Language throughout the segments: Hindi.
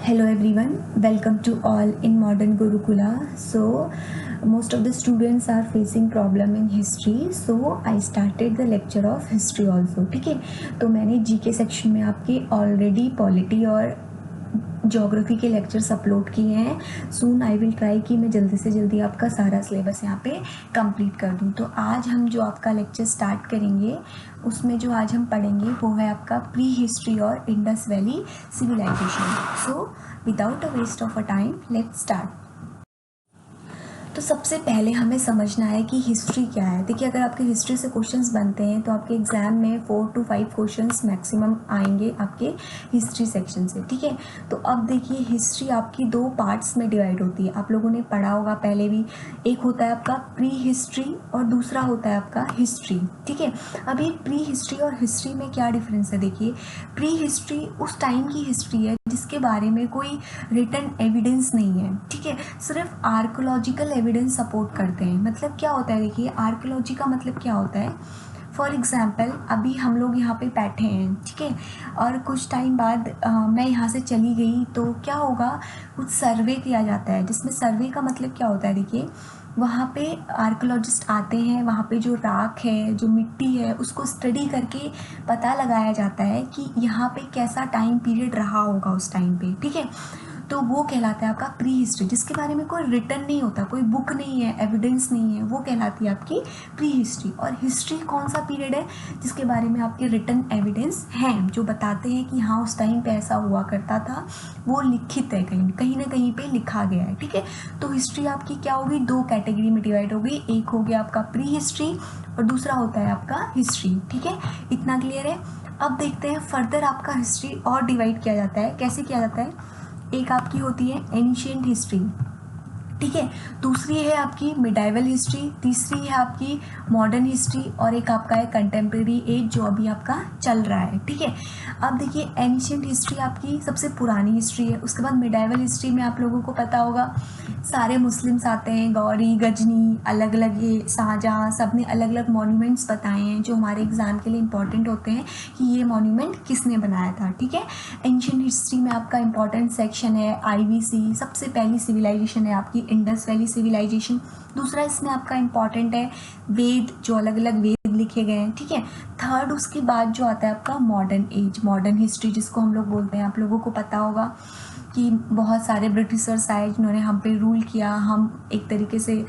Hello everyone, welcome to all in modern Gurukula. So most of the students are facing problem in history, so I started the lecture of history also. ठीक है, तो मैंने जीके सेक्शन में आपके ऑलरेडी पॉलिटी और ज्योग्राफी के लेक्चर्स अपलोड किए हैं. सून आई विल ट्राई कि मैं जल्दी से जल्दी आपका सारा सिलेबस यहाँ पे कंप्लीट कर दूँ. तो आज हम जो आपका लेक्चर स्टार्ट करेंगे उसमें जो आज हम पढ़ेंगे वो है आपका प्री हिस्ट्री और Indus valley civilization. So without a waste of a time let's start. तो सबसे पहले हमें समझना है कि हिस्ट्री क्या है. देखिए, अगर आपके हिस्ट्री से क्वेश्चंस बनते हैं तो आपके एग्ज़ाम में 4 to 5 क्वेश्चंस मैक्सिमम आएंगे आपके हिस्ट्री सेक्शन से. ठीक है, तो अब देखिए हिस्ट्री आपकी 2 पार्ट्स में डिवाइड होती है. आप लोगों ने पढ़ा होगा पहले भी. एक होता है आपका प्री हिस्ट्री और दूसरा होता है आपका हिस्ट्री. ठीक है, अब ये प्री हिस्ट्री और हिस्ट्री में क्या डिफरेंस है. देखिए, प्री हिस्ट्री उस टाइम की हिस्ट्री है जिसके बारे में कोई रिटन एविडेंस नहीं है. ठीक है, सिर्फ आर्कोलॉजिकल एविडेंस सपोर्ट करते हैं. मतलब क्या होता है, देखिए आर्कोलॉजी का मतलब क्या होता है. फॉर एग्जाम्पल अभी हम लोग यहाँ पे बैठे हैं, ठीक है, और कुछ टाइम बाद मैं यहाँ से चली गई तो क्या होगा, कुछ सर्वे किया जाता है. जिसमें सर्वे का मतलब क्या होता है, देखिए वहाँ पे आर्कोलॉजिस्ट आते हैं, वहाँ पे जो राख है, जो मिट्टी है, उसको स्टडी करके पता लगाया जाता है कि यहाँ पे कैसा टाइम पीरियड रहा होगा उस टाइम पे. ठीक है, तो वो कहलाता है आपका प्री हिस्ट्री. जिसके बारे में कोई रिटन नहीं होता, कोई बुक नहीं है, एविडेंस नहीं है, वो कहलाती है आपकी प्री हिस्ट्री. और हिस्ट्री कौन सा पीरियड है जिसके बारे में आपके रिटन एविडेंस हैं, जो बताते हैं कि हाँ उस टाइम पे ऐसा हुआ करता था, वो लिखित है, कहीं ना कहीं पे लिखा गया है. ठीक है, तो हिस्ट्री आपकी क्या होगी, 2 कैटेगरी में डिवाइड होगी. एक हो गया आपका प्री हिस्ट्री और दूसरा होता है आपका हिस्ट्री. ठीक है, इतना क्लियर है. अब देखते हैं फर्दर आपका हिस्ट्री और डिवाइड किया जाता है. कैसे किया जाता है, एक आपकी होती है एंशिएंट हिस्ट्री, ठीक है, दूसरी है आपकी मिडाइवल हिस्ट्री, तीसरी है आपकी मॉडर्न हिस्ट्री और एक आपका है कंटेम्प्रेरी एज जो अभी आपका चल रहा है. ठीक है, अब देखिए एंशिएंट हिस्ट्री आपकी सबसे पुरानी हिस्ट्री है. उसके बाद मिडाइवल हिस्ट्री में आप लोगों को पता होगा सारे मुस्लिम्स आते हैं, गौरी गजनी, अलग अलग ये शाहजहाँ, सब ने अलग अलग मॉन्यूमेंट्स बताए हैं जो हमारे एग्जाम के लिए इंपॉर्टेंट होते हैं कि ये मॉन्यूमेंट किसने बनाया था. ठीक है, एंशिएंट हिस्ट्री में आपका इंपॉर्टेंट सेक्शन है आईवीसी. सबसे पहली सिविलाइजेशन है आपकी इंडस वैली सिविलाइजेशन. दूसरा इसमें आपका इंपॉर्टेंट है वेद, जो अलग अलग वेद लिखे गए हैं. ठीक है, थर्ड उसके बाद जो आता है आपका मॉडर्न एज, मॉडर्न हिस्ट्री जिसको हम लोग बोलते हैं. आप लोगों को पता होगा कि बहुत सारे ब्रिटिशर्स आए जिन्होंने हम पे रूल किया, हम एक तरीके से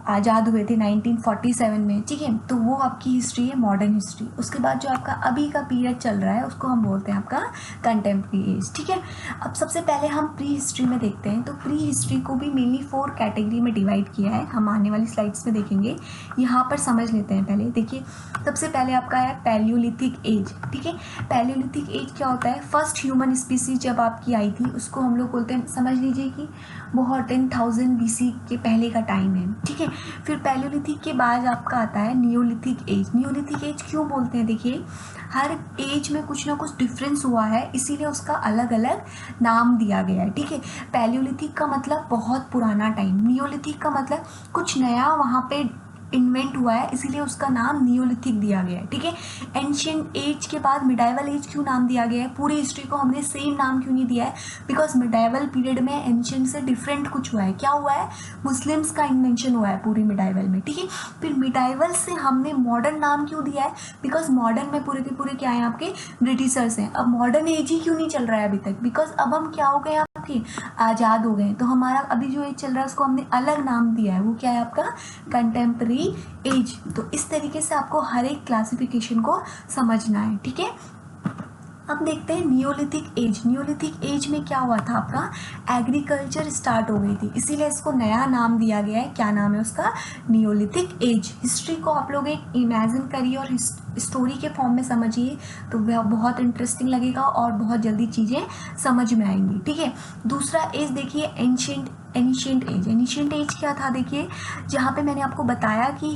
आज़ाद हुए थे 1947 में. ठीक है, तो वो आपकी हिस्ट्री है मॉडर्न हिस्ट्री. उसके बाद जो आपका अभी का पीरियड चल रहा है उसको हम बोलते हैं आपका कंटेम्प्रेरी एज. ठीक है, अब सबसे पहले हम प्री हिस्ट्री में देखते हैं. तो प्री हिस्ट्री को भी मेनली 4 कैटेगरी में डिवाइड किया है, हम आने वाली स्लाइड्स में देखेंगे. यहाँ पर समझ लेते हैं पहले. देखिए सबसे पहले आपका है पैलियोलिथिक एज. ठीक है, पैलियोलिथिक एज क्या होता है, फर्स्ट ह्यूमन स्पीसीज जब आपकी आई थी उसको हम लोग बोलते हैं, समझ लीजिए कि वो 10,000 BC के पहले का टाइम है. ठीक है, फिर पैलियोलिथिक के बाद आपका आता है नियोलिथिक एज. नियोलिथिक एज क्यों बोलते हैं, देखिए हर एज में कुछ ना कुछ डिफरेंस हुआ है, इसीलिए उसका अलग अलग नाम दिया गया है. ठीक है, पैलियोलिथिक का मतलब बहुत पुराना टाइम, नियोलिथिक का मतलब कुछ नया वहाँ पे इन्वेंट हुआ है, इसीलिए उसका नाम नियोलिथिक दिया गया है. ठीक है, एंशिएंट एज के बाद मिडाइवल एज क्यों नाम दिया गया है, पूरी हिस्ट्री को हमने सेम नाम क्यों नहीं दिया है, बिकॉज मिडाइवल पीरियड में एंशिएंट से डिफरेंट कुछ हुआ है. क्या हुआ है, मुस्लिम्स का इन्वेंशन हुआ है पूरी मिडाइवल में. ठीक है, फिर मिडाइवल से हमने मॉडर्न नाम क्यों दिया है, बिकॉज मॉडर्न में पूरे के पूरे क्या है आपके ब्रिटिशर्स हैं. अब मॉडर्न एज ही क्यों नहीं चल रहा है अभी तक, बिकॉज अब हम क्या हो गए आपके आज़ाद हो गए. तो हमारा अभी जो एज चल रहा है उसको हमने अलग नाम दिया है, वो क्या है आपका कंटेम्प्रेरी एज. तो इस तरीके से आपको हर एक क्लासिफिकेशन को समझना है. ठीक है, अब देखते हैं नियोलिथिक एज. नियोलिथिक एज में क्या हुआ था, आपका एग्रीकल्चर स्टार्ट हो गई थी, इसीलिए इसको नया नाम दिया गया है. क्या नाम है उसका, नियोलिथिक एज. हिस्ट्री को आप लोग एक इमेजिन करिए और स्टोरी के फॉर्म में समझिए तो वह बहुत इंटरेस्टिंग लगेगा और बहुत जल्दी चीज़ें समझ में आएंगी. ठीक है, दूसरा एज देखिए एंशिएंट एज. एंशिएंट एज क्या था, देखिए जहाँ पे मैंने आपको बताया कि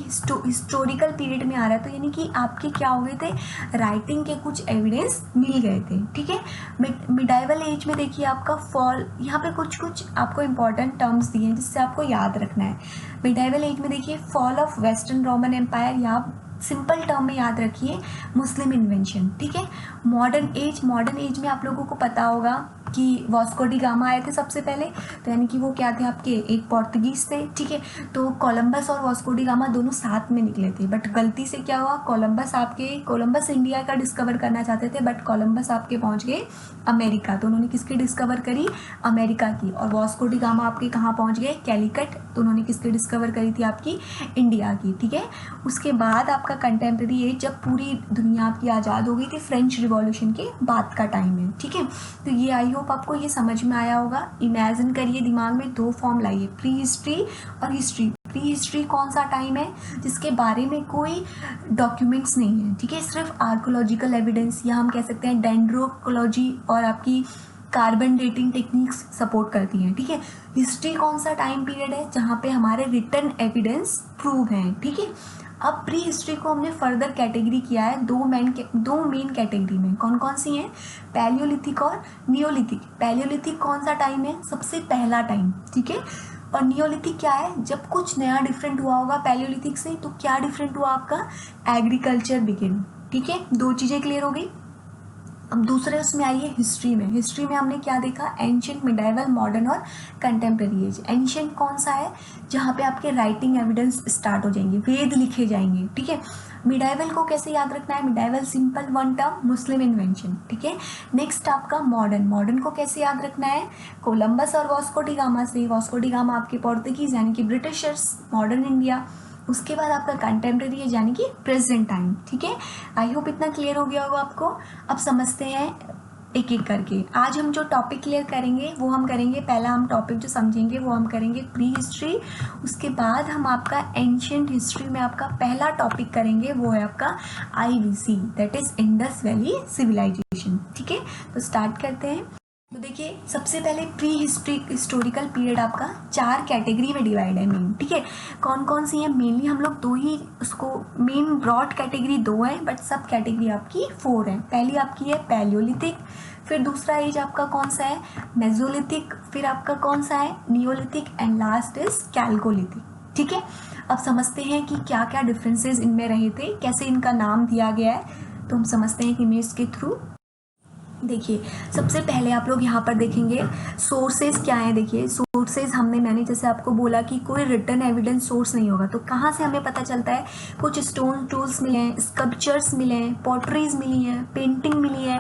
हिस्टोरिकल पीरियड में आ रहा है, तो यानी कि आपके क्या हो गए थे, राइटिंग के कुछ एविडेंस मिल गए थे. ठीक है, मिडाइवल एज में देखिए आपका फॉल, यहाँ पे कुछ आपको इंपॉर्टेंट टर्म्स दिए हैं जिससे आपको याद रखना है. मिडाइवल एज में देखिए fall of western Roman empire, या सिंपल टर्म में याद रखिए मुस्लिम इन्वेंशन. ठीक है, मॉडर्न एज में आप लोगों को पता होगा कि वास्को डी गामा आए थे सबसे पहले, तो यानी कि वो क्या थे आपके एक पोर्तुगीज थे, ठीक है। तो कोलंबस और वास्को डी गामा दोनों साथ में निकले थे, बट गलती से क्या हुआ, कोलंबस इंडिया का डिस्कवर करना चाहते थे, बट कोलंबस आपके पहुंच गए अमेरिका। तो उन्होंने किसकी डिस्कवर करी, अमेरिका की। और वास्को डी गामा आपके कहाँ पहुंच गए, कैलिकट। तो उन्होंने किसकी डिस्कवर करी थी, आपकी इंडिया की, ठीक है। उसके बाद आपका कंटेम्प्रेरी एज, जब पूरी दुनिया आपकी आज़ाद हो गई थी, फ्रेंच रिवॉल्यूशन के बाद का टाइम है, ठीक है। तो ये आई होप आपको ये समझ में आया होगा। इमेजिन करिए, दिमाग में दो फॉर्म लाइए, प्री हिस्ट्री और हिस्ट्री। प्री हिस्ट्री कौन सा टाइम है जिसके बारे में कोई डॉक्यूमेंट्स नहीं है, ठीक है, सिर्फ आर्कोलॉजिकल एविडेंस, या हम कह सकते हैं डेंड्रोकोलॉजी और आपकी कार्बन डेटिंग टेक्निक्स सपोर्ट करती हैं, ठीक है। हिस्ट्री कौन सा टाइम पीरियड है जहाँ पे हमारे रिटन एविडेंस प्रूव हैं, ठीक है। अब प्री हिस्ट्री को हमने फर्दर कैटेगरी किया है दो मेन कैटेगरी में। कौन कौन सी हैं, पैलियोलिथिक और नियोलिथिक। पैलियोलिथिक कौन सा टाइम है, सबसे पहला टाइम, ठीक है। और नियोलिथिक क्या है, जब कुछ नया डिफरेंट हुआ होगा पैलियोलिथिक से। तो क्या डिफरेंट हुआ, आपका एग्रीकल्चर बिगिन, ठीक है। दो चीज़ें क्लियर हो गई। अब दूसरे उसमें आइए हिस्ट्री में। हिस्ट्री में हमने क्या देखा, एंशिएंट, मिडाइवल, मॉडर्न और कंटेम्प्रेरी एज। एंशिएंट कौन सा है, जहाँ पे आपके राइटिंग एविडेंस स्टार्ट हो जाएंगे, वेद लिखे जाएंगे, ठीक है। मिडाइवल को कैसे याद रखना है, मिडाइवल सिंपल वन टर्म, मुस्लिम इन्वेंशन, ठीक है। नेक्स्ट आपका मॉडर्न। मॉडर्न को कैसे याद रखना है, कोलंबस और वास्को डी गामा से। वास्को डी गामा आपके पोर्तुगीज यानी कि ब्रिटिशर्स, मॉडर्न इंडिया। उसके बाद आपका कंटेम्प्रेरी है यानी कि प्रेजेंट टाइम, ठीक है। आई होप इतना क्लियर हो गया होगा आपको। अब समझते हैं एक एक करके। आज हम जो टॉपिक क्लियर करेंगे वो हम करेंगे, पहला हम टॉपिक जो समझेंगे वो हम करेंगे प्री हिस्ट्री। उसके बाद हम आपका एंशिएंट हिस्ट्री में आपका पहला टॉपिक करेंगे, वो है आपका IVC, that is Indus valley civilization, ठीक है। तो स्टार्ट करते हैं। तो देखिए, सबसे पहले प्री हिस्टोरिकल पीरियड आपका 4 कैटेगरी में डिवाइड है मेन, ठीक है। कौन कौन सी है, मेनली हम लोग 2 ही, उसको मेन ब्रॉड कैटेगरी 2 है, बट सब कैटेगरी आपकी 4 है। पहली आपकी है पैलियोलिथिक, फिर दूसरा एज आपका कौन सा है, मेसोलिथिक, फिर आपका कौन सा है, Neolithic, and last is chalcolithic, ठीक है। अब समझते हैं कि क्या क्या डिफरेंसेस इनमें रहे थे, कैसे इनका नाम दिया गया है। तो हम समझते हैं कि इमेज के थ्रू। देखिए, सबसे पहले आप लोग यहाँ पर देखेंगे सोर्सेज क्या है। देखिए सोर्सेज मैंने जैसे आपको बोला कि कोई रिटन एविडेंस सोर्स नहीं होगा, तो कहाँ से हमें पता चलता है, कुछ स्टोन टूल्स मिले हैं, स्कल्पचर्स मिले हैं, पॉटरीज मिली हैं, पेंटिंग मिली है,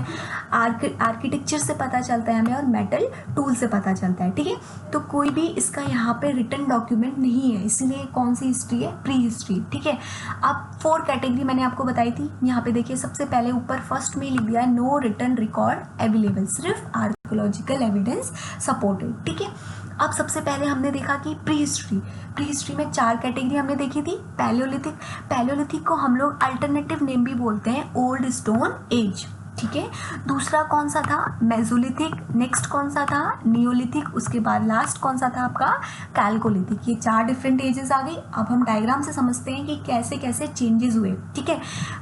आर्किटेक्चर से पता चलता है हमें, और मेटल टूल से पता चलता है, ठीक है। तो कोई भी इसका यहाँ पे रिटन डॉक्यूमेंट नहीं है, इसीलिए कौन सी हिस्ट्री है, प्री हिस्ट्री, ठीक है। अब 4 कैटेगरी मैंने आपको बताई थी। यहाँ पे देखिए सबसे पहले ऊपर फर्स्ट में लिख दिया है नो रिटन रिकॉर्ड अवेलेबल, सिर्फ आर्कियोलॉजिकल एविडेंस सपोर्टेड, ठीक है। अब सबसे पहले हमने देखा कि प्री हिस्ट्री में 4 कैटेगरी हमने देखी थी। पैलियोलिथिक को हम लोग अल्टरनेटिव नेम भी बोलते हैं, ओल्ड स्टोन एज, ठीक है। दूसरा कौन सा था, मेसोलिथिक। नेक्स्ट कौन सा था, नियोलिथिक। उसके बाद लास्ट कौन सा था आपका, कैल्कोलिथिक। ये 4 डिफरेंट एजेस आ गई। अब हम डायग्राम से समझते हैं कि कैसे कैसे चेंजेस हुए, ठीक है।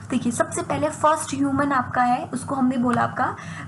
देखिए सबसे पहले फर्स्ट ह्यूमन आपका है, उसको हमने बोला आपका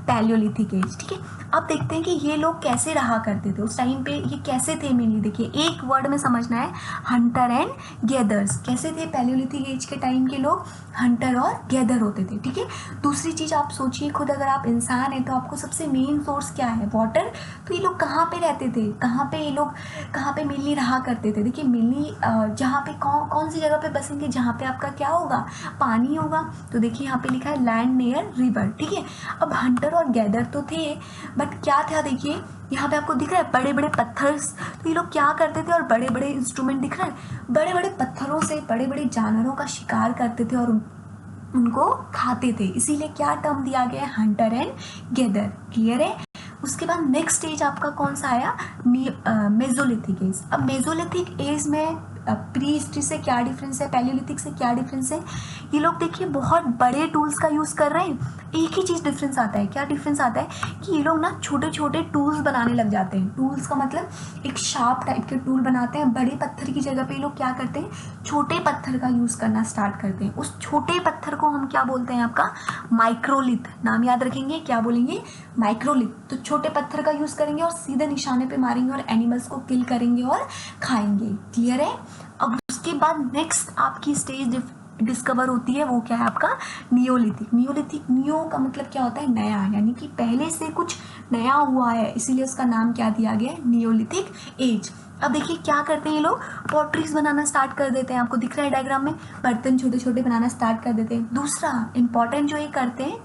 पैलियोलिथिक एज, ठीक है। अब देखते हैं कि ये लोग कैसे रहा करते थे उस टाइम पे, ये कैसे थे मेनली। देखिए एक वर्ड में समझना है, हंटर एंड गैदर्स। कैसे थे पैलियोलिथिक एज के टाइम के लोग, हंटर और गैदर होते थे, ठीक है। दूसरी चीज़ आप सोचिए खुद, अगर आप इंसान हैं तो आपको सबसे मेन सोर्स क्या है, वाटर। तो ये लोग कहाँ पे रहते थे, कहाँ पे ये लोग कहाँ पे मेनली रहा करते थे। देखिए मेनली जहाँ पे कौन सी जगह पे बसेंगे, जहाँ पे आपका क्या होगा, पानी होगा। तो देखिए यहाँ पे लिखा है लैंड नियर रिवर, ठीक है। अब हंटर और गैदर तो थे, बट क्या था, देखिए यहाँ पे आपको दिख रहा है बड़े बड़े पत्थर। तो ये लोग क्या करते थे, और बड़े बड़े इंस्ट्रूमेंट दिख रहा है, बड़े बड़े पत्थरों से बड़े बड़े जानवरों का शिकार करते थे और उनको खाते थे, इसीलिए क्या टर्म दिया गया है, हंटर एंड गैदर, क्लियर है। उसके बाद नेक्स्ट स्टेज आपका कौन सा आया, मेसोलिथिक एज। अब मेसोलिथिक एज में प्री हिस्ट्री से क्या डिफरेंस है, पैलियोलिथिक से क्या डिफरेंस है। ये लोग देखिए बहुत बड़े टूल्स का यूज़ कर रहे हैं। एक ही चीज़ डिफरेंस आता है, क्या डिफरेंस आता है कि ये लोग ना छोटे छोटे टूल्स बनाने लग जाते हैं। टूल्स का मतलब एक शार्प टाइप के टूल बनाते हैं, बड़े पत्थर की जगह पे ये लोग क्या करते हैं, छोटे पत्थर का यूज़ करना स्टार्ट करते हैं। उस छोटे पत्थर को हम क्या बोलते हैं, आपका माइक्रोलिथ। नाम याद रखेंगे, क्या बोलेंगे, माइक्रोलिथ। तो छोटे पत्थर का यूज़ करेंगे और सीधे निशाने पे मारेंगे और एनिमल्स को किल करेंगे और खाएंगे, क्लियर है। अब उसके बाद नेक्स्ट आपकी स्टेज डिस्कवर होती है वो क्या है आपका नियोलिथिक। नियोलिथिक, नियो का मतलब क्या होता है नया, यानी कि पहले से कुछ नया हुआ है, इसीलिए उसका नाम क्या दिया गया है नियोलिथिक एज। अब देखिए क्या करते हैं ये लोग, पॉटरीज बनाना स्टार्ट कर देते हैं, आपको दिख रहा है डायग्राम में, बर्तन छोटे छोटे बनाना स्टार्ट कर देते हैं। दूसरा इंपॉर्टेंट जो ये करते हैं,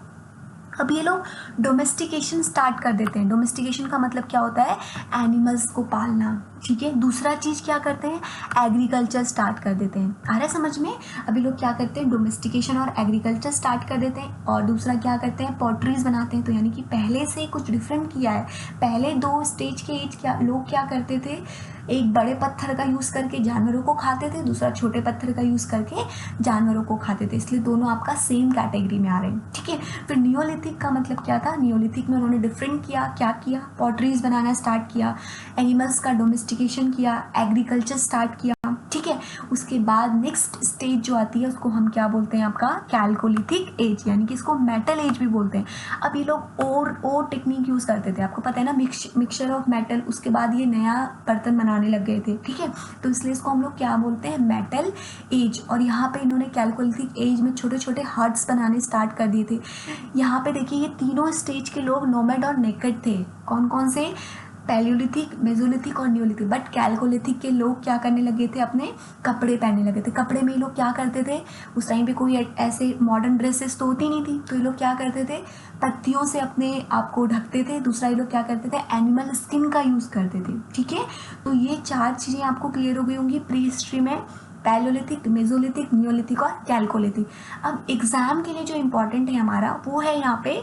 अब ये लोग डोमेस्टिकेशन स्टार्ट कर देते हैं। डोमेस्टिकेशन का मतलब क्या होता है, एनिमल्स को पालना, ठीक है। दूसरा चीज़ क्या करते हैं, एग्रीकल्चर स्टार्ट कर देते हैं। आ रहा है समझ में, अभी लोग क्या करते हैं, डोमेस्टिकेशन और एग्रीकल्चर स्टार्ट कर देते हैं। और दूसरा क्या करते हैं, पॉटरीज बनाते हैं। तो यानी कि पहले से कुछ डिफरेंट किया है। पहले 2 स्टेज के एज क्या लोग क्या करते थे, एक बड़े पत्थर का यूज़ करके जानवरों को खाते थे, दूसरा छोटे पत्थर का यूज़ करके जानवरों को खाते थे, इसलिए दोनों आपका सेम कैटेगरी में आ रहे हैं, ठीक है। फिर नियोलिथिक का मतलब क्या था, नियोलिथिक में उन्होंने डिफरेंट किया, क्या किया, पॉटरीज बनाना स्टार्ट किया, एनिमल्स का डोमेस्टिकेशन किया, एग्रीकल्चर स्टार्ट किया, ठीक है। उसके बाद नेक्स्ट स्टेज जो आती है उसको हम क्या बोलते हैं, आपका कैल्कोलिथिक एज, यानी कि इसको मेटल एज भी बोलते हैं। अब ये लोग और टेक्निक यूज़ करते थे, आपको पता है ना, मिक्सचर ऑफ मेटल, उसके बाद ये नया बर्तन बनाने लग गए थे, ठीक है। तो इसलिए इसको हम लोग क्या बोलते हैं, मेटल एज। और यहाँ पे इन्होंने कैल्कोलिथिक एज में छोटे छोटे हट्स बनाने स्टार्ट कर दिए थे। यहाँ पे देखिए ये तीनों स्टेज के लोग नोमैड और नेकेड थे। कौन कौन से, पैलियोलिथिक, मेसोलिथिक और नियोलिथिक। बट कैल्कोलिथिक के लोग क्या करने लगे थे, अपने कपड़े पहनने लगे थे। कपड़े में ये लोग क्या करते थे, उस टाइम पे कोई ऐसे मॉडर्न ड्रेसेस तो होती नहीं थी, तो ये लोग क्या करते थे, पत्तियों से अपने आप को ढकते थे। दूसरा ये लोग क्या करते थे, एनिमल स्किन का यूज़ करते थे, ठीक है। तो ये 4 चीज़ें आपको क्लियर हो गई होंगी प्री हिस्ट्री में, पैलियोलिथिक, मेसोलिथिक, नियोलिथिक और कैल्कोलिथिक। अब एग्जाम के लिए जो इम्पोर्टेंट है हमारा वो है यहाँ पे,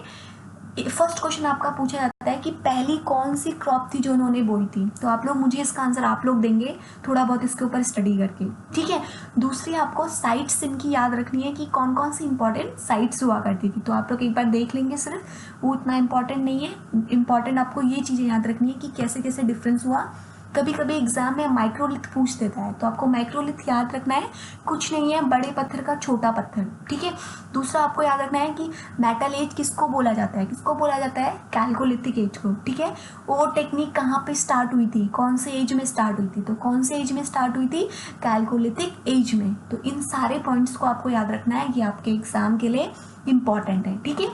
फर्स्ट क्वेश्चन आपका पूछा जाता है कि पहली कौन सी क्रॉप थी जो उन्होंने बोई थी। तो आप लोग मुझे इसका आंसर आप लोग देंगे थोड़ा बहुत इसके ऊपर स्टडी करके, ठीक है। दूसरी आपको साइट्स इनकी याद रखनी है कि कौन कौन सी इंपॉर्टेंट साइट्स हुआ करती थी। तो आप लोग एक बार देख लेंगे, सिर्फ वो इतना इंपॉर्टेंट नहीं है। इंपॉर्टेंट आपको ये चीज़ें याद रखनी है कि कैसे कैसे डिफरेंस हुआ। कभी कभी एग्जाम में माइक्रोलिथ पूछ देता है, तो आपको माइक्रोलिथ याद रखना है, कुछ नहीं है, बड़े पत्थर का छोटा पत्थर, ठीक है। दूसरा आपको याद रखना है कि मेटल एज किसको बोला जाता है, किसको बोला जाता है, कैल्कोलिथिक एज को, ठीक है। वो टेक्निक कहाँ पे स्टार्ट हुई थी, कौन से एज में स्टार्ट हुई थी, तो कौन से एज में स्टार्ट हुई थी, कैल्कोलिथिक एज में। तो इन सारे पॉइंट्स को आपको याद रखना है, ये आपके एग्जाम के लिए इंपॉर्टेंट है, ठीक है।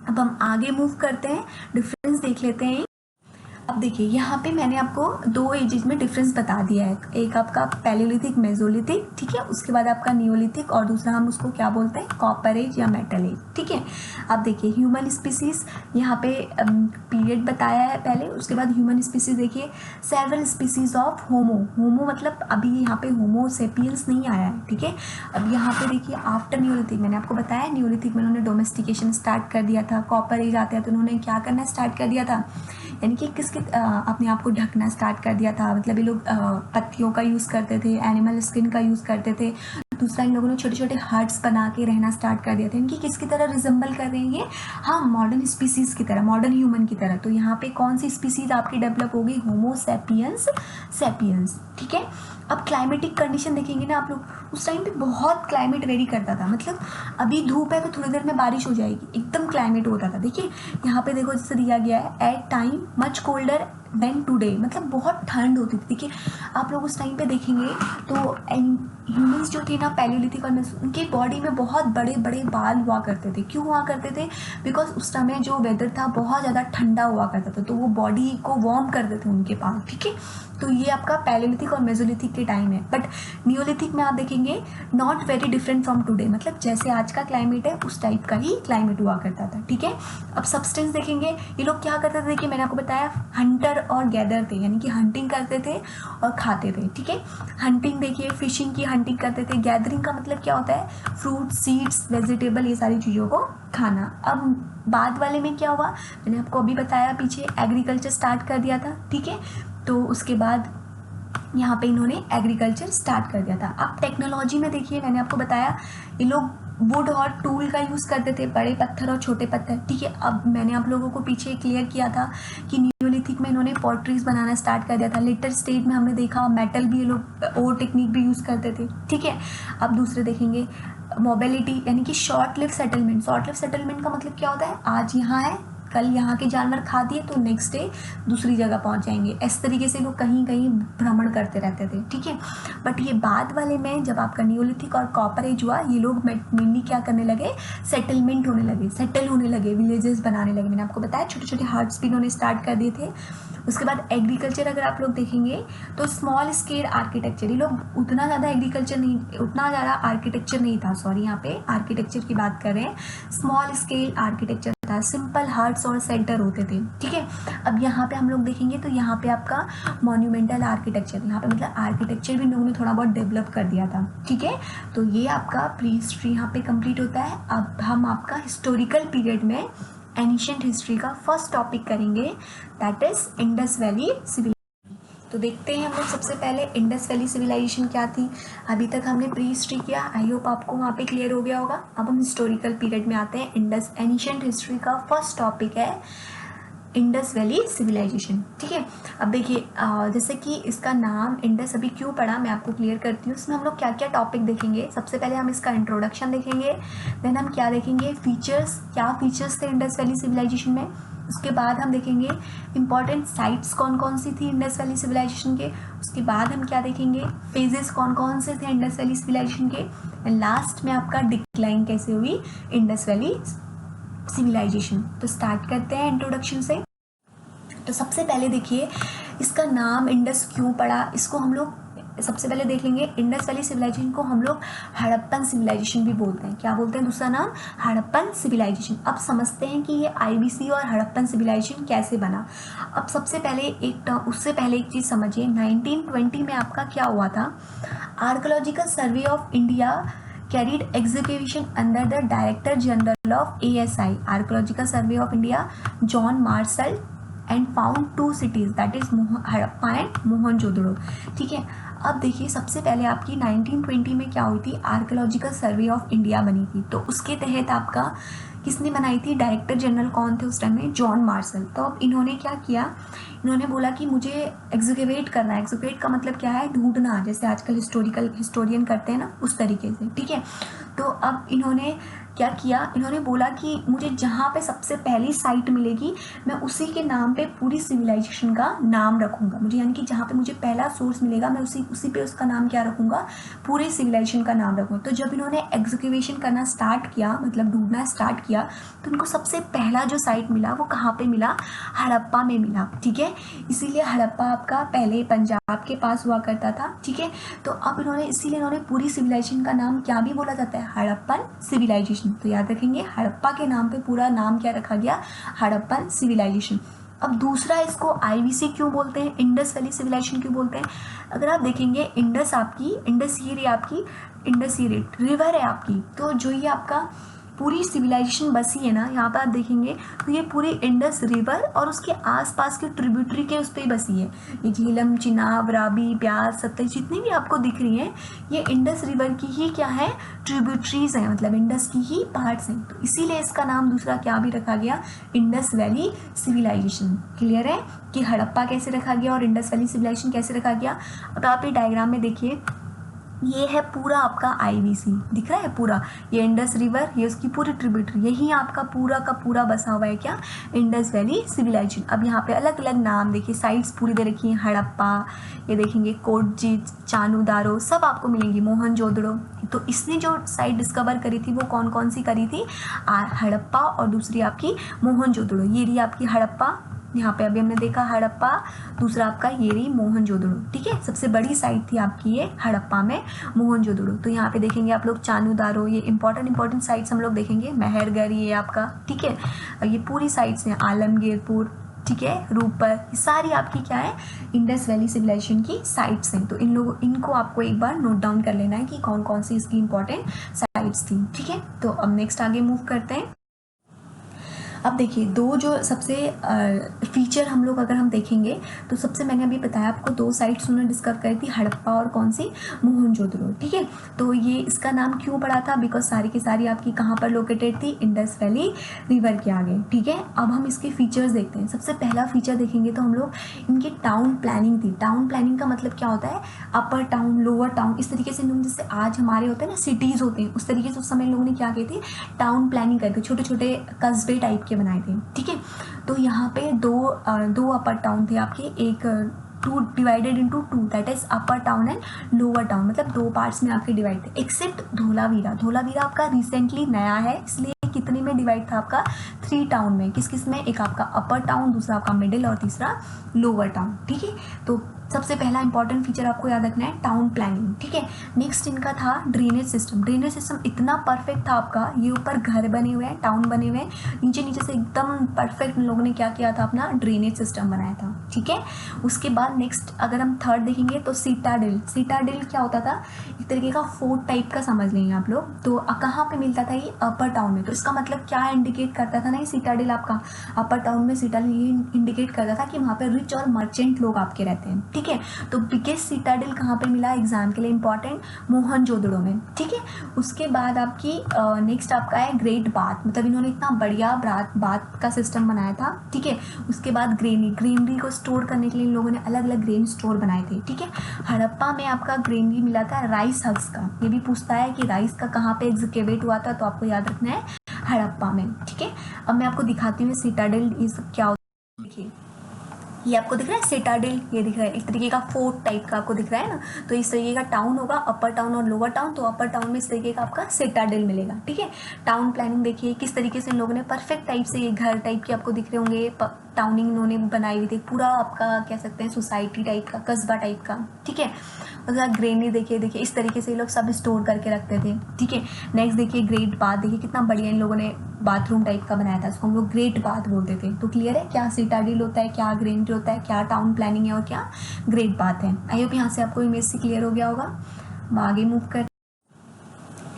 अब हम आगे मूव करते हैं, डिफरेंस देख लेते हैं। अब देखिए यहाँ पे मैंने आपको 2 एजेस में डिफरेंस बता दिया है, एक आपका पैलियोलिथिक, मेसोलिथिक, ठीक है। उसके बाद आपका नियोलिथिक, और दूसरा हम उसको क्या बोलते हैं, कॉपर एज या मेटल एज, ठीक है। अब देखिए ह्यूमन स्पीसीज, यहाँ पे पीरियड बताया है पहले, उसके बाद ह्यूमन स्पीसीज देखिए, सेवरल स्पीसीज ऑफ होमो। होमो मतलब अभी यहाँ पे होमो सेपियंस नहीं आया है, ठीक है। अब यहाँ पे देखिए आफ्टर नियोलिथिक, मैंने आपको बताया नियोलिथिक में उन्होंने डोमेस्टिकेशन स्टार्ट कर दिया था। कॉपर एज आता है तो उन्होंने क्या करना स्टार्ट कर दिया था, यानी कि अपने आप को ढकना स्टार्ट कर दिया था। मतलब ये लोग पत्तियों का यूज़ करते थे, एनिमल स्किन का यूज़ करते थे। दूसरा इन लोगों ने छोटे छोटे हट्स बना के रहना स्टार्ट कर दिया था। इनकी किसकी तरह रिजेंबल कर रहे हैं ये, हाँ, मॉडर्न स्पीसीज की तरह, मॉडर्न ह्यूमन की तरह। तो यहाँ पे कौन सी स्पीसीज आपकी डेवलप होगी, होमो सेपियंस सेपियंस, ठीक है। अब क्लाइमेटिक कंडीशन देखेंगे ना आप लोग, उस टाइम पे बहुत क्लाइमेट वेरी करता था। मतलब अभी धूप है तो थोड़ी देर में बारिश हो जाएगी, एकदम क्लाइमेट होता था। देखिए यहाँ पे देखो जैसे दिया गया है, at time much colder than today, मतलब बहुत ठंड होती थी। देखिए आप लोग उस टाइम पे देखेंगे तो ह्यूमंस जो थे ना, पैलियोलिथिक और उनके बॉडी में बहुत बड़े बड़े बाल हुआ करते थे। क्यों हुआ करते थे, बिकॉज उस समय जो वेदर था बहुत ज़्यादा ठंडा हुआ करता था, तो वो बॉडी को वार्म करते थे उनके बाल, ठीक है। तो ये आपका पैलियोलिथिक और मेसोलिथिक के टाइम है। बट नियोलिथिक में आप देखेंगे not very different from today, मतलब जैसे आज का क्लाइमेट है उस टाइप का ही क्लाइमेट हुआ करता था, ठीक है। अब सब्सटेंस देखेंगे, ये लोग क्या करते थे, देखिए मैंने आपको बताया हंटर और गैदर थे, यानी कि हंटिंग करते थे और खाते थे, ठीक है। हंटिंग देखिए, फिशिंग की हंटिंग करते थे। गैदरिंग का मतलब क्या होता है, फ्रूट, सीड्स, वेजिटेबल, ये सारी चीज़ों को खाना। अब बाद वाले में क्या हुआ, मैंने आपको अभी बताया पीछे, एग्रीकल्चर स्टार्ट कर दिया था, ठीक है। तो उसके बाद यहाँ पे इन्होंने एग्रीकल्चर स्टार्ट कर दिया था। अब टेक्नोलॉजी में देखिए, मैंने आपको बताया ये लोग वुड और टूल का यूज़ करते थे, बड़े पत्थर और छोटे पत्थर, ठीक है। अब मैंने आप लोगों को पीछे क्लियर किया था कि नियोलिथिक में इन्होंने पॉटरीज बनाना स्टार्ट कर दिया था। लेटर स्टेज में हमने देखा मेटल भी ये लोग और टेक्निक भी यूज़ करते थे, ठीक है। अब दूसरे देखेंगे मोबिलिटी, यानी कि short live settlement. Short live settlement का मतलब क्या होता है, आज यहाँ है कल यहाँ के जानवर खा दिए तो नेक्स्ट डे दूसरी जगह पहुँच जाएंगे, इस तरीके से लोग कहीं कहीं भ्रमण करते रहते थे, ठीक है। बट ये बाद वाले में जब आपका नियोलिथिक और कॉपर एज हुआ, ये लोग मेनली क्या करने लगे, सेटलमेंट होने लगे, सेटल होने लगे, विलेजेस बनाने लगे। मैंने आपको बताया छोटे छोटे हट्स भी इन्होंने स्टार्ट कर दिए थे। उसके बाद एग्रीकल्चर अगर आप लोग देखेंगे तो स्मॉल स्केल आर्किटेक्चर, ये लोग उतना ज़्यादा एग्रीकल्चर नहीं, उतना ज़्यादा आर्किटेक्चर नहीं था, सॉरी यहाँ पे आर्किटेक्चर की बात कर रहे हैं, स्मॉल स्केल आर्किटेक्चर था, सिंपल हट्स और सेंटर होते थे, ठीक है। अब यहाँ पे हम लोग देखेंगे तो यहाँ पे आपका मॉन्यूमेंटल आर्किटेक्चर, यहाँ पे मतलब आर्किटेक्चर भी लोगों ने थोड़ा बहुत डेवलप कर दिया था, ठीक है। तो ये आपका प्री हिस्ट्री यहाँ पे कंप्लीट होता है। अब हम आपका हिस्टोरिकल पीरियड में एंशिएंट हिस्ट्री का फर्स्ट टॉपिक करेंगे, that is Indus valley civilization. तो देखते हैं हम लोग सबसे पहले इंडस वैली सिविलाइजेशन क्या थी। अभी तक हमने प्री हिस्ट्री किया, आई होप आपको वहाँ पे क्लियर हो गया होगा। अब हम हिस्टोरिकल पीरियड में आते हैं। इंडस एंशिएंट हिस्ट्री का फर्स्ट टॉपिक है इंडस वैली सिविलाइजेशन, ठीक है। अब देखिए जैसे कि इसका नाम इंडस अभी क्यों पड़ा, मैं आपको क्लियर करती हूँ। इसमें हम लोग क्या क्या टॉपिक देखेंगे। सबसे पहले हम इसका इंट्रोडक्शन देखेंगे, देन हम क्या देखेंगे, फीचर्स, क्या फीचर्स थे इंडस वैली सिविलाइजेशन में। उसके बाद हम देखेंगे इंपॉर्टेंट साइट्स कौन कौन सी थी इंडस वैली सिविलाइजेशन के। उसके बाद हम क्या देखेंगे, फेजेस कौन कौन से थे इंडस वैली सिविलाइजेशन के। एंड लास्ट में आपका डिक्लाइन कैसे हुई इंडस वैली सिविलाइजेशन। तो स्टार्ट करते हैं इंट्रोडक्शन से। तो सबसे पहले देखिए इसका नाम इंडस क्यों पड़ा, इसको हम लोग सबसे पहले देख लेंगे। इंडस वैली सिविलाइजेशन को हम लोग हड़प्पन सिविलाइजेशन भी बोलते हैं। क्या बोलते हैं दूसरा नाम, हड़प्पन सिविलाइजेशन। अब समझते हैं कि ये आईबीसी और हड़प्पन सिविलाइजेशन कैसे बना। अब सबसे पहले उससे पहले एक चीज़ समझिए, 1920 में आपका क्या हुआ था, archaeological survey of India carried excavation under the Director General of ASI, Archaeological Survey of India, John Marshall, and found two cities, that is Harappa and Mohenjodaro, ठीक है। अब देखिए सबसे पहले आपकी 1920 में क्या हुई थी, आर्कोलॉजिकल सर्वे ऑफ इंडिया बनी थी। तो उसके तहत आपका किसने बनाई थी, डायरेक्टर जनरल कौन थे उस टाइम में, जॉन मार्शल। तो अब इन्होंने क्या किया, इन्होंने बोला कि मुझे एग्जीक्यूट करना है। एग्जीक्यूट का मतलब क्या है, ढूंढना, जैसे आजकल हिस्टोरियन करते हैं ना, उस तरीके से, ठीक है। तो अब इन्होंने क्या किया, इन्होंने बोला कि मुझे जहाँ पे सबसे पहली साइट मिलेगी मैं उसी के नाम पे पूरी सिविलाइजेशन का नाम रखूँगा। मुझे यानी कि जहाँ पे मुझे पहला सोर्स मिलेगा मैं उसी पे उसका नाम क्या रखूँगा, पूरे सिविलाइजेशन का नाम रखूँगा। तो जब इन्होंने एग्जीक्यूशन करना स्टार्ट किया, मतलब ढूंढना स्टार्ट किया, तो उनको सबसे पहला जो साइट मिला वो कहाँ पे मिला, हड़प्पा में मिला, ठीक है। इसीलिए हड़प्पा आपका पहले पंजाब के पास हुआ करता था, ठीक है। तो अब इसीलिए इन्होंने पूरी सिविलाइजेशन का नाम क्या भी बोला जाता है, हड़प्पन सिविलाइजेशन। तो याद रखेंगे हड़प्पा के नाम पे पूरा नाम क्या रखा गया, हड़प्पन सिविलाइजेशन। अब दूसरा, इसको आईवीसी क्यों बोलते हैं, इंडस वैली सिविलाइजेशन क्यों बोलते हैं। अगर आप देखेंगे इंडस ये रिवर है आपकी, तो जो ये आपका पूरी सिविलाइजेशन बसी है ना, यहाँ पर आप देखेंगे तो ये पूरी इंडस रिवर और उसके आसपास के ट्रिब्यूटरी के उस पर ही बसी है। ये झीलम, चिनाब, रावी, ब्यास, सतलज जितनी भी आपको दिख रही हैं, ये इंडस रिवर की ही क्या है, ट्रिब्यूटरीज हैं, मतलब इंडस की ही पार्ट्स हैं। तो इसीलिए इसका नाम दूसरा क्या भी रखा गया, इंडस वैली सिविलाइजेशन। क्लियर है कि हड़प्पा कैसे रखा गया और इंडस वैली सिविलाइजेशन कैसे रखा गया। अब आप ये डायग्राम में देखिए, ये है पूरा आपका आईवीसी, दिख रहा है पूरा, ये इंडस रिवर, ये उसकी पूरी ट्रिब्यूटरी, यही आपका पूरा का पूरा बसा हुआ है क्या, इंडस वैली सिविलाइजेशन। अब यहाँ पे अलग अलग नाम देखिए, साइट्स पूरी दे रखी हैं, हड़प्पा, ये देखेंगे कोटजीत, चानूदारो, सब आपको मिलेंगी, मोहनजोदड़ो। तो इसने जो साइट डिस्कवर करी थी वो कौन कौन सी करी थी, हड़प्पा और दूसरी आपकी मोहनजोदड़ो। ये रही आपकी हड़प्पा, यहाँ पे अभी हमने देखा हड़प्पा, दूसरा आपका ये रही मोहनजोदड़ो, ठीक है। सबसे बड़ी साइट थी आपकी ये हड़प्पा में मोहनजोदड़ो। तो यहाँ पे देखेंगे आप लोग चानूदारो, ये इंपॉर्टेंट साइट्स हम लोग देखेंगे, मेहरगढ़ ये आपका, ठीक है। ये पूरी साइट्स हैं, आलमगीरपुर, ठीक है, रूपर, ये सारी आपकी क्या है, इंडस वैली सिविलाइजेशन की साइट्स हैं। तो इनको आपको एक बार नोट डाउन कर लेना है कि कौन कौन सी इसकी इंपॉर्टेंट साइट्स थी, ठीक है। तो अब नेक्स्ट आगे मूव करते हैं। अब देखिए दो जो सबसे फीचर हम लोग अगर हम देखेंगे तो सबसे मैंने अभी बताया आपको दो साइट्स उन्होंने डिस्कवर करी थी, हड़प्पा और कौन सी, मोहनजोदड़ो, ठीक है। तो ये इसका नाम क्यों पड़ा था, बिकॉज सारी की सारी आपकी कहाँ पर लोकेटेड थी, इंडस वैली रिवर के आगे, ठीक है। अब हम इसके फीचर्स देखते हैं। सबसे पहला फीचर देखेंगे तो हम लोग इनकी टाउन प्लानिंग थी। टाउन प्लानिंग का मतलब क्या होता है, अपर टाउन, लोअर टाउन, इस तरीके से लोग जैसे आज हमारे होते हैं ना सिटीज़ होते हैं, उस तरीके से उस समय लोगों ने क्या की थी, टाउन प्लानिंग करी थी, छोटे छोटे कस्बे टाइप के के बनाए थे, ठीक है। तो यहाँ पे दो अपर टाउन थे आपके, एक two divided into two, that is upper town and lower town, मतलब दो पार्ट्स में आपके डिवाइड थे, एक्सेप्ट धोलावीरा। धोलावीरा आपका रिसेंटली नया है, इसलिए कितने में डिवाइड था आपका, 3 टाउन में। किस किस में, एक आपका अपर टाउन, दूसरा आपका मिडिल और तीसरा लोअर टाउन, ठीक है। तो सबसे पहला इंपॉर्टेंट फीचर आपको याद रखना है टाउन प्लानिंग, ठीक है। नेक्स्ट इनका था ड्रेनेज सिस्टम। ड्रेनेज सिस्टम इतना परफेक्ट था आपका, ये ऊपर घर बने हुए हैं, टाउन बने हुए हैं, नीचे नीचे से एकदम परफेक्ट इन लोगों ने क्या किया था, अपना ड्रेनेज सिस्टम बनाया था, ठीक है। उसके बाद नेक्स्ट अगर हम थर्ड देखेंगे तो सीटाडिल। सीटाडिल क्या होता था, एक तरीके का फोर्ट टाइप का समझ लेंगे आप लोग। तो कहाँ पे मिलता था ये, अपर टाउन में। तो इसका मतलब क्या इंडिकेट करता था ना ये सीटाडिल आपका, अपर टाउन में सीटाडिल ये इंडिकेट करता था कि वहाँ पे रिच और मर्चेंट लोग आपके रहते हैं, ठीक है। तो बिगेस्ट सीटाडिल कहाँ पे मिला, एग्जाम के लिए इंपॉर्टेंट, मोहनजोदड़ो में, ठीक है। उसके बाद आपकी नेक्स्ट आपका है ग्रेट बाथ, मतलब इन्होंने इतना बढ़िया बाथ का सिस्टम बनाया था, ठीक है। उसके बाद ग्रेनरी को स्टोर करने के लिए इन लोगों ने अलग अलग ग्रेन स्टोर बनाए थे, ठीक है। हड़प्पा में आपका ग्रेनरी मिला था राइस हग्स का। ये भी पूछता है कि राइस का कहाँ पे एग्जीक्यूट हुआ था, तो आपको याद रखना है हड़प्पा में, ठीक है। अब मैं आपको दिखाती हूँ सिटाडेल ये सब क्या होता है। देखिए ये आपको दिख रहा है सिटाडेल, ये दिख रहा है एक तरीके का फोर्ट टाइप का आपको दिख रहा है ना। तो इस तरीके का टाउन होगा, अपर टाउन और लोअर टाउन। तो अपर टाउन में इस तरीके का आपका सिटाडेल मिलेगा, ठीक है। टाउन प्लानिंग देखिए किस तरीके से इन लोगों ने परफेक्ट टाइप से, ये घर टाइप के आपको दिख रहे होंगे, टाउनिंग इन्होंने बनाई हुई थी, पूरा आपका कह सकते हैं सोसाइटी टाइप का, कस्बा टाइप का, ठीक है। उसका ग्रेनरी देखिए इस तरीके से ये लोग सब स्टोर करके रखते थे, ठीक है। नेक्स्ट देखिए ग्रेट बाथ, देखिए कितना बढ़िया इन लोगों ने बाथरूम टाइप का बनाया था, इसको हम लोग ग्रेट बाथ बोलते थे। तो क्लियर है क्या सिटाडेल होता है, क्या ग्रेनरी होता है, क्या टाउन प्लानिंग है और क्या ग्रेट बाथ है। आई होप यहाँ से आपको इमेज से क्लियर हो गया होगा। हम आगे मूव कर,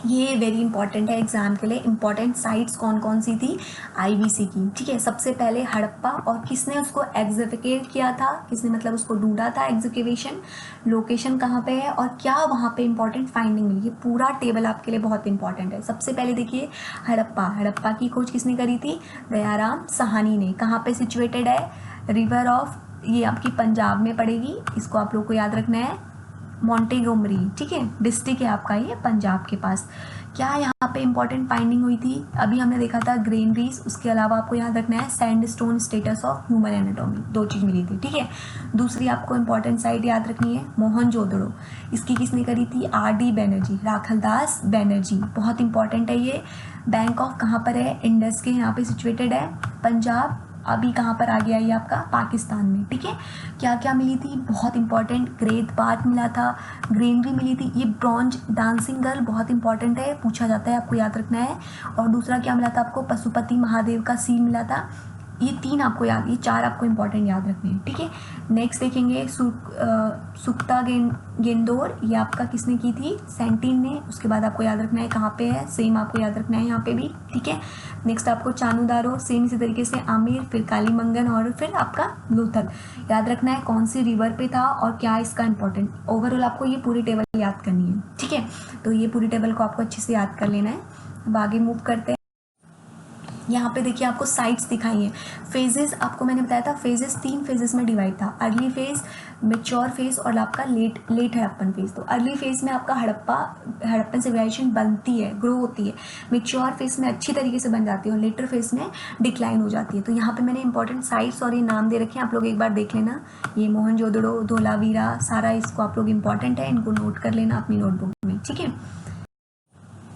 ये वेरी इंपॉर्टेंट है एग्जाम के लिए। इंपॉर्टेंट साइट्स कौन कौन सी थी आईवीसी की, ठीक है। सबसे पहले हड़प्पा, और किसने उसको एग्जीक्यूट किया था, किसने मतलब उसको ढूंढा था, एग्जीक्यूशन, लोकेशन कहाँ पे है और क्या वहाँ पे इंपॉर्टेंट फाइंडिंग मिली। ये पूरा टेबल आपके लिए बहुत इंपॉर्टेंट है। सबसे पहले देखिए हड़प्पा की खोज किसने करी थी, दयाराम साहनी ने। कहाँ पे सिचुएटेड है, रिवर ऑफ, ये आपकी पंजाब में पड़ेगी, इसको आप लोग को याद रखना है, मोंटेगोमरी, ठीक है, डिस्ट्रिक्ट है आपका ये पंजाब के पास। क्या यहाँ पे इंपॉर्टेंट फाइंडिंग हुई थी, अभी हमने देखा था ग्रेनरीज, उसके अलावा आपको याद रखना है sandstone status of human anatomy, 2 चीज़ मिली थी, ठीक है। दूसरी आपको इंपॉर्टेंट साइट याद रखनी है मोहनजोदड़ो, इसकी किसने करी थी, आर.डी. बैनर्जी, राखलदास बैनर्जी, बहुत इंपॉर्टेंट है ये। बैंक ऑफ कहाँ पर है, इंडस के यहाँ पे सिचुएटेड है, पंजाब। अभी कहाँ पर आ गया ये आपका, पाकिस्तान में, ठीक है। क्या क्या मिली थी, बहुत इंपॉर्टेंट, ग्रेट बाथ मिला था, ग्रेनरी मिली थी, ये ब्रॉन्ज डांसिंग गर्ल बहुत इंपॉर्टेंट है, पूछा जाता है, आपको याद रखना है। और दूसरा क्या मिला था आपको, पशुपति महादेव का सीन मिला था। ये 3 आपको याद, ये 4 आपको इंपॉर्टेंट याद रखने हैं, ठीक है। नेक्स्ट देखेंगे सुक्ता गेंदोर, ये आपका किसने की थी, सेंटीन ने। उसके बाद आपको याद रखना है कहाँ पे है, सेम आपको याद रखना है यहाँ पे भी, ठीक है। नेक्स्ट आपको चानूदारो, सेम इसी तरीके से आमिर, फिर कालीमंगन और फिर आपका लोथल। याद रखना है कौन सी रिवर पे था और क्या इसका इंपॉर्टेंट। ओवरऑल आपको ये पूरी टेबल याद करनी है, ठीक है। तो ये पूरी टेबल को आपको अच्छे से याद कर लेना है। अब आगे मूव करते हैं। यहाँ पे देखिए आपको साइट्स दिखाई हैं, फेजेस आपको मैंने बताया था, फेजेस 3 फेजेस में डिवाइड था, अर्ली फेज, मेच्योर फेज और आपका लेट हड़प्पन फेज। तो अर्ली फेज में आपका हड़प्पन सिविलाइजेशन बनती है, ग्रो होती है, मेच्योर फेज में अच्छी तरीके से बन जाती है और लेटर फेज में डिक्लाइन हो जाती है। तो यहाँ पे मैंने इंपॉर्टेंट साइट्स और ये नाम दे रखे हैं, आप लोग एक बार देख लेना। ये मोहनजोदड़ो, धोलावीरा, सारा इसको आप लोग इंपॉर्टेंट है, इनको नोट कर लेना अपनी नोटबुक में, ठीक है।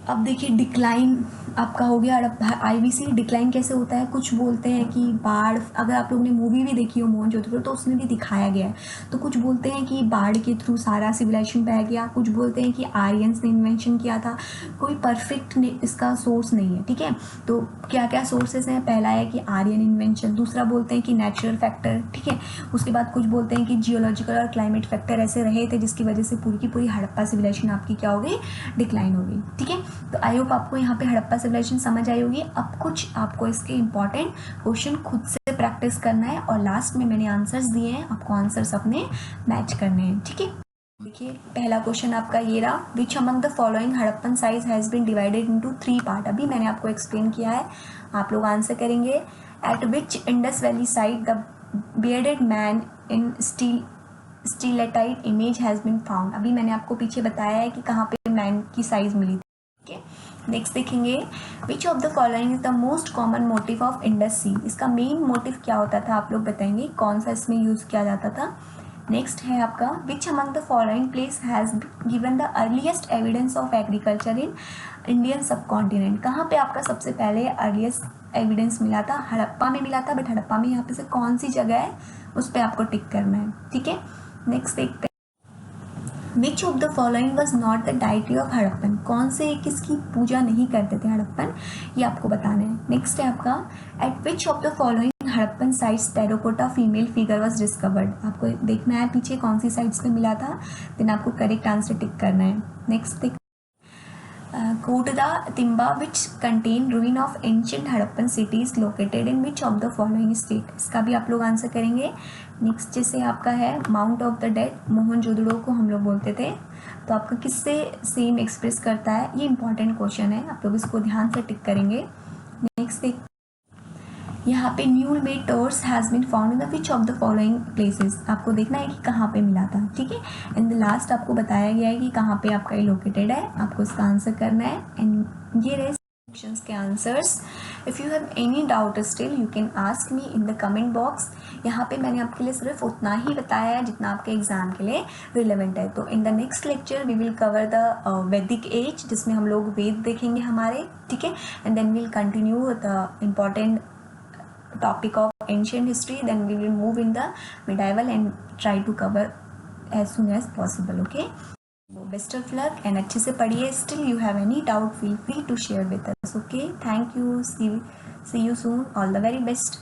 अब देखिए डिक्लाइन आपका हो गया आईवीसी। डिक्लाइन कैसे होता है, कुछ बोलते हैं कि बाढ़, अगर आप लोगों ने मूवी भी देखी हो मोहनजोदड़ो तो उसमें भी दिखाया गया है। तो कुछ बोलते हैं कि बाढ़ के थ्रू सारा सिविलाइजेशन बह गया, कुछ बोलते हैं कि आर्यंस ने इन्वेंशन किया था। कोई परफेक्ट इसका सोर्स नहीं है, ठीक है। तो क्या क्या सोर्सेज हैं, पहला है कि आर्यन इन्वेंशन, दूसरा बोलते हैं कि नेचुरल फैक्टर, ठीक है। उसके बाद कुछ बोलते हैं कि जियोलॉजिकल और क्लाइमेट फैक्टर ऐसे रहे थे जिसकी वजह से पूरी की पूरी हड़प्पा सिविलाइजेशन आपकी क्या हो गई, डिक्लाइन हो गई, ठीक है। तो आई होप आपको यहाँ पे हड़प्पा सिविलाइजेशन समझ आई होगी। अब कुछ आपको इसके इंपॉर्टेंट क्वेश्चन खुद से प्रैक्टिस करना है और लास्ट में मैंने आंसर्स दिए हैं, आपको आंसर्स अपने मैच करने हैं, ठीक है। देखिए पहला क्वेश्चन आपका ये रहा, which among the following Harappan साइज has been divided into 3 part. अभी मैंने आपको एक्सप्लेन किया है, आप लोग आंसर करेंगे। At which Indus valley site the bearded man in steatite image has been found. अभी मैंने आपको पीछे बताया है कि कहाँ पे मैन की साइज मिली थी, ठीक है। नेक्स्ट देखेंगे which of the following is the most common motif of Indus seal. इसका मेन मोटिव क्या होता था आप लोग बताएंगे, कौन सा इसमें यूज़ किया जाता था। नेक्स्ट है आपका विच among the following place has given the earliest evidence of agriculture in Indian सब कॉन्टिनेंट। कहाँ पे आपका सबसे पहले अर्लीस्ट एविडेंस मिला था, हड़प्पा में मिला था, बट हड़प्पा में यहाँ पे से कौन सी जगह है उस पर आपको टिक करना है, ठीक है। नेक्स्ट देखते हैं विच of the following was not the dietary of Harappan. कौन से किसकी पूजा नहीं करते थे हड़प्पन, ये आपको बताना है। नेक्स्ट है आपका eight which of the following Harappan sites terracotta female figure was discovered. आपको देखना है पीछे कौन सी साइट्स पे मिला था, देन आपको करेक्ट आंसर टिक करना है। नेक्स्ट देख Kodda Timba, which contain ruin of ancient Harappan cities located in which of the following state। इसका भी आप लोग आंसर करेंगे। नेक्स्ट जैसे आपका है mount of the dead, Mohenjodaro को हम लोग बोलते थे, तो आपका किससे सेम एक्सप्रेस करता है, ये इंपॉर्टेंट क्वेश्चन है, आप लोग इसको ध्यान से टिक करेंगे। नेक्स्ट देख यहाँ पे न्यूल में torso has been found in the which of the following places. आपको देखना है कि कहाँ पे मिला था, ठीक है। एंड द लास्ट आपको बताया गया है कि कहाँ पे आपका ये लोकेटेड है, आपको इसका आंसर करना है। एंड ये रहे क्वेश्चंस के answers. If you have any doubt still you can ask me in the comment box. यहाँ पे मैंने आपके लिए सिर्फ उतना ही बताया है जितना आपके एग्जाम के लिए रिलेवेंट है। तो in the next lecture we will cover the Vedic age, जिसमें हम लोग वेद देखेंगे हमारे, ठीक है। And then we'll continue the important topic of ancient history, then we will move in the medieval and try to cover as soon as possible, okay। best of luck and अच्छे से पढ़िए। still you have any doubt feel free to share with us, okay। thank you, see you soon, all the very best।